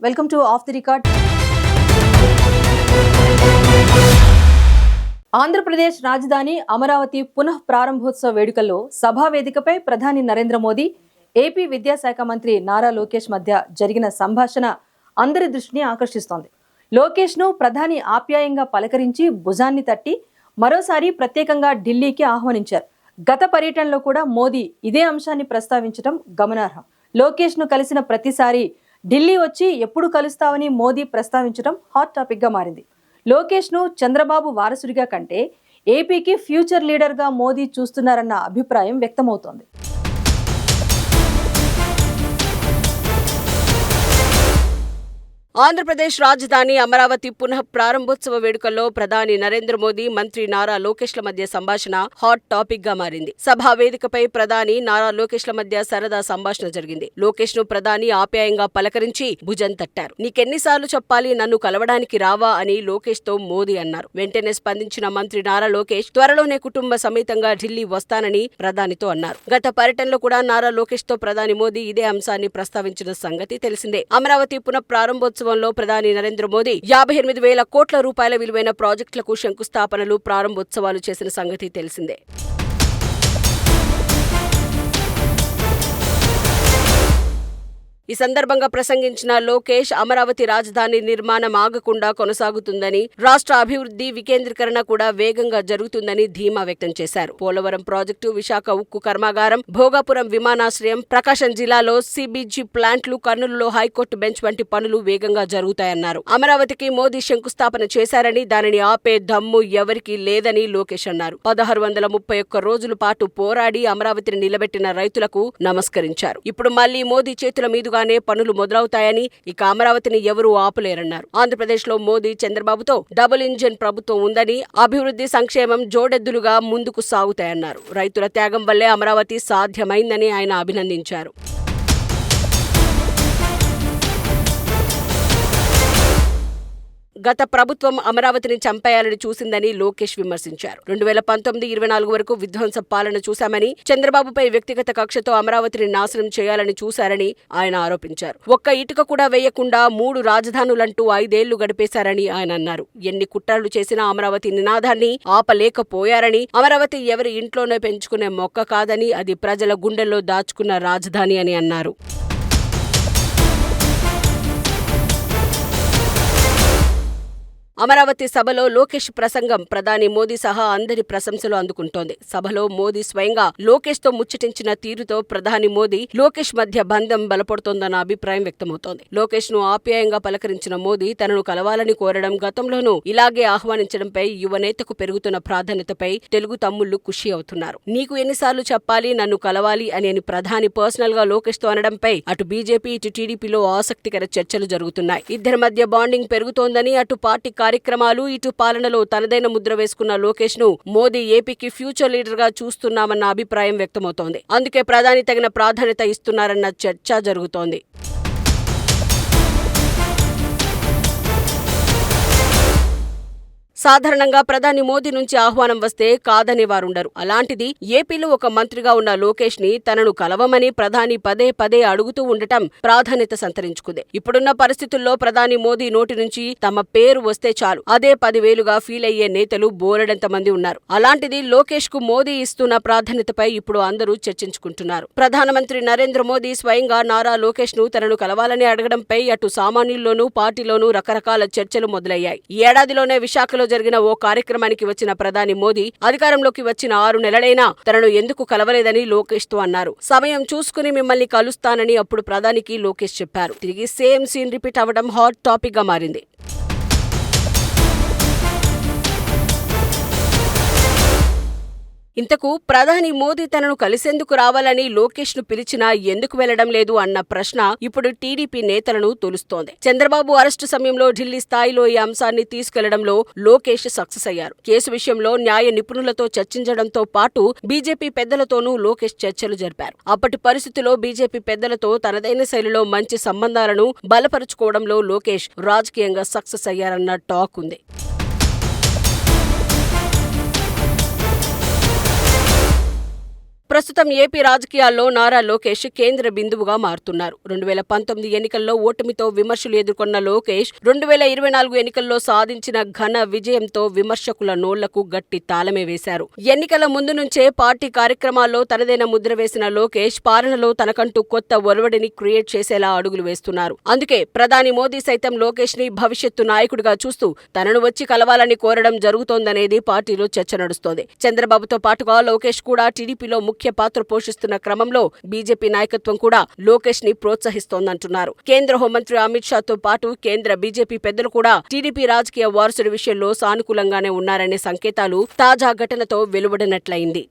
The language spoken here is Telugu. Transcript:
Welcome to of the record. Andhra Pradesh రాజధాని అమరావతి పునః ప్రారంభోత్సవ వేడుకల్లో సభా వేదికపై ప్రధాని నరేంద్ర మోదీ, ఏపీ విద్యాశాఖ మంత్రి నారా లోకేష్ మధ్య జరిగిన సంభాషణ అందరి దృష్టిని ఆకర్షిస్తోంది. లోకేష్ ను ప్రధాని ఆప్యాయంగా పలకరించి భుజాన్ని తట్టి మరోసారి ప్రత్యేకంగా ఢిల్లీకి ఆహ్వానించారు. గత పర్యటనలో కూడా మోదీ ఇదే అంశాన్ని ప్రస్తావించడం గమనార్హం. లోకేష్ ను కలిసిన ప్రతిసారి ఢిల్లీ వచ్చి ఎప్పుడు కలుస్తావని మోదీ ప్రస్తావించడం హాట్ టాపిక్ గా మారింది. లోకేష్ ను చంద్రబాబు వారసుడిగా కంటే ఏపీకి ఫ్యూచర్ లీడర్ గా మోదీ చూస్తున్నారన్న అభిప్రాయం వ్యక్తమవుతోంది. ఆంధ్రప్రదేశ్ రాజధాని అమరావతి పునః ప్రారంభోత్సవ వేడుకల్లో ప్రధాని నరేంద్ర మోదీ, మంత్రి నారా లోకేష్ల మధ్య సంభాషణ హాట్ టాపిక్ గా మారింది. సభా వేదికపై ప్రధాని నారా లోకేష్ల మధ్య సరదా సంభాషణ జరిగింది. లోకేష్ ను ప్రధాని ఆప్యాయంగా పలకరించి భుజం తట్టారు. నీకెన్నిసార్లు చెప్పాలి, నన్ను కలవడానికి రావా అని లోకేష్ తో మోదీ అన్నారు. వెంటనే స్పందించిన మంత్రి నారా లోకేష్ త్వరలోనే కుటుంబ సమేతంగా ఢిల్లీ వస్తానని ప్రధానితో అన్నారు. గత పర్యటనలో కూడా నారా లోకేష్ తో ప్రధాని మోదీ ఇదే అంశాన్ని ప్రస్తావించిన సంగతి తెలిసిందే. అమరావతి పునః ప్రారంభోత్సవ ప్రధాని నరేంద్ర మోదీ 58,000 కోట్ల రూపాయల విలువైన ప్రాజెక్టులకు శంకుస్థాపనలు, ప్రారంభోత్సవాలు చేసిన సంగతి తెలిసిందే. ఈ సందర్భంగా ప్రసంగించిన లోకేష్, అమరావతి రాజధాని నిర్మాణం ఆగకుండా కొనసాగుతుందని, రాష్ట్ర అభివృద్ధి వికేంద్రీకరణ కూడా వేగంగా జరుగుతుందని ధీమా వ్యక్తం చేశారు. పోలవరం ప్రాజెక్టు, విశాఖ ఉక్కు కర్మాగారం, భోగాపురం విమానాశ్రయం, ప్రకాశం జిల్లాలో సిబిజి ప్లాంట్లు, కర్నూలులో హైకోర్టు బెంచ్ వంటి పనులు వేగంగా జరుగుతాయన్నారు. అమరావతికి మోదీ శంకుస్థాపన చేశారని, దానిని ఆపే దమ్ము ఎవరికీ లేదని లోకేష్ అన్నారు. 1631 రోజుల పాటు పోరాడి అమరావతిని నిలబెట్టిన రైతులకు నమస్కరించారు. ఇప్పుడు మళ్లీ మోదీ చేతుల మీదుగా పనులు మొదలవుతాయని, ఇక అమరావతిని ఎవరూ ఆపులేరన్నారు. ఆంధ్రప్రదేశ్ లో మోదీ, చంద్రబాబుతో డబుల్ ఇంజిన్ ప్రభుత్వం ఉందని, అభివృద్ధి, సంక్షేమం జోడెద్దులుగా ముందుకు సాగుతాయన్నారు. రైతుల త్యాగం వల్లే అమరావతి సాధ్యమైందని ఆయన అభినందించారు. గత ప్రభుత్వం అమరావతిని చంపేయాలని చూసిందని లోకేష్ విమర్శించారు. 2019-24 వరకు విధ్వంస పాలన చూశామని, చంద్రబాబుపై వ్యక్తిగత కక్షతో అమరావతిని నాశనం చేయాలని చూశారని ఆయన ఆరోపించారు. ఒక్క ఇటుక కూడా వేయకుండా 3 రాజధానులంటూ 5 ఏళ్లు గడిపేశారని ఆయన అన్నారు. ఎన్ని కుట్రలు చేసినా అమరావతి నినాదాన్ని ఆపలేకపోయారని, అమరావతి ఎవరి ఇంట్లోనే పెంచుకునే మొక్క కాదని, అది ప్రజల గుండెల్లో దాచుకున్న రాజధాని అని అన్నారు. అమరావతి సభలో లోకేష్ ప్రసంగం ప్రధాని మోదీ సహా అందరి ప్రశంసలు అందుకుంటోంది. సభలో మోదీ స్వయంగా లోకేష్ తో ముచ్చటించిన తీరుతో ప్రధాని మోదీ, లోకేష్ మధ్య బంధం బలపడుతోందన్న అభిప్రాయం వ్యక్తమవుతోంది. లోకేష్ ను ఆప్యాయంగా పలకరించిన మోదీ తనను కలవాలని కోరడం, గతంలోనూ ఇలాగే ఆహ్వానించడంపై యువనేతకు పెరుగుతున్న ప్రాధాన్యతపై తెలుగు తమ్ముళ్లు ఖుషి అవుతున్నారు. నీకు ఎన్నిసార్లు చెప్పాలి, నన్ను కలవాలి అని ప్రధాని పర్సనల్ గా లోకేష్ తో అనడంపై అటు బీజేపీ, ఇటు టీడీపీలో ఆసక్తికర చర్చలు జరుగుతున్నాయి. ఇద్దరి మధ్య బాండింగ్ పెరుగుతోందని, అటు పార్టీ కార్యక్రమాలు, ఇటు పాలనలో తనదైన ముద్ర వేసుకున్న లోకేష్ ను మోదీ ఏపీకి ఫ్యూచర్ లీడర్ గా చూస్తున్నామన్న అభిప్రాయం వ్యక్తమవుతోంది. అందుకే ప్రధాని తగిన ప్రాధాన్యత ఇస్తున్నారన్న చర్చ జరుగుతోంది. సాధారణంగా ప్రధాని మోదీ నుంచి ఆహ్వానం వస్తే కాదనేవారుండరు. అలాంటిది ఏపీలో ఒక మంత్రిగా ఉన్న లోకేష్ ని తనను కలవమని ప్రధాని పదే పదే అడుగుతూ ఉండటం ప్రాధాన్యత సంతరించుకుంది. ఇప్పుడున్న పరిస్థితుల్లో ప్రధాని మోదీ నోటి నుంచి తమ పేరు వస్తే చాలు, అదే 10,000గా ఫీల్ అయ్యే నేతలు బోలెడంత మంది ఉన్నారు. అలాంటిది లోకేష్ కు మోదీ ఇస్తున్న ప్రాధాన్యతపై ఇప్పుడు అందరూ చర్చించుకుంటున్నారు. ప్రధానమంత్రి నరేంద్ర మోదీ స్వయంగా నారా లోకేష్ ను తనను కలవాలని అడగడంపై అటు సామాన్యుల్లోనూ పార్టీలోనూ రకరకాల చర్చలు మొదలయ్యాయి. ఈ ఏడాదిలోనే విశాఖలో జరిగిన ఓ కార్యక్రమానికి వచ్చిన ప్రధాని మోదీ అధికారంలోకి వచ్చిన 6 నెలలైనా తనను ఎందుకు కలవలేదని లోకేష్ తో అన్నారు. సమయం చూసుకుని మిమ్మల్ని కలుస్తానని అప్పుడు ప్రధానికి లోకేష్ చెప్పారు. తిరిగి సేమ్ సీన్ రిపీట్ అవ్వడం హాట్ టాపిక్ గా మారింది. ఇంతకు ప్రధాని మోదీ తనను కలిసేందుకు రావాలని లోకేష్ ను పిలిచినా ఎందుకు వెళ్లడం లేదు అన్న ప్రశ్న ఇప్పుడు టీడీపీ నేతలను తొలుస్తోంది. చంద్రబాబు అరెస్టు సమయంలో ఢిల్లీ స్థాయిలో ఈ అంశాన్ని తీసుకెళ్లడంలో లోకేష్ సక్సెస్ అయ్యారు. కేసు విషయంలో న్యాయ నిపుణులతో చర్చించడంతో పాటు బీజేపీ పెద్దలతోనూ లోకేష్ చర్చలు జరిపారు. అప్పటి పరిస్థితిలో బీజేపీ పెద్దలతో తనదైన శైలిలో మంచి సంబంధాలను బలపరుచుకోవడంలో లోకేష్ రాజకీయంగా సక్సెస్ అయ్యారన్న టాక్ ఉంది. ప్రస్తుతం ఏపీ రాజకీయాల్లో నారా లోకేష్ కేంద్ర బిందువుగా మారుతున్నారు. 2019 ఎన్నికల్లో ఓటమితో విమర్శలు ఎదుర్కొన్న లోకేష్ 2024 ఎన్నికల్లో సాధించిన ఘన విజయంతో విమర్శకుల నోళ్లకు గట్టి తాళమే వేశారు. ఎన్నికల ముందు నుంచే పార్టీ కార్యక్రమాల్లో తనదైన ముద్ర వేసిన లోకేష్ పాలనలో తనకంటూ కొత్త ఒరవడిని క్రియేట్ చేసేలా అడుగులు వేస్తున్నారు. అందుకే ప్రధాని మోదీ సైతం లోకేష్ ని భవిష్యత్తు నాయకుడిగా చూస్తూ తనను వచ్చి కలవాలని కోరడం జరుగుతోందనేది పార్టీలో చర్చ నడుస్తోంది. చంద్రబాబుతో పాటుగా లోకేష్ కూడా టీడీపీలో ముఖ్య పాత్ర పోషిస్తున్న క్రమంలో బీజేపీ నాయకత్వం కూడా లోకేష్ ని ప్రోత్సహిస్తోందంటున్నారు. కేంద్ర హోంమంత్రి అమిత్ షాతో పాటు కేంద్ర బీజేపీ పెద్దలు కూడా టీడీపీ రాజకీయ వారసుడి విషయంలో సానుకూలంగానే ఉన్నారనే సంకేతాలు తాజా ఘటనతో వెలువడినట్లయింది.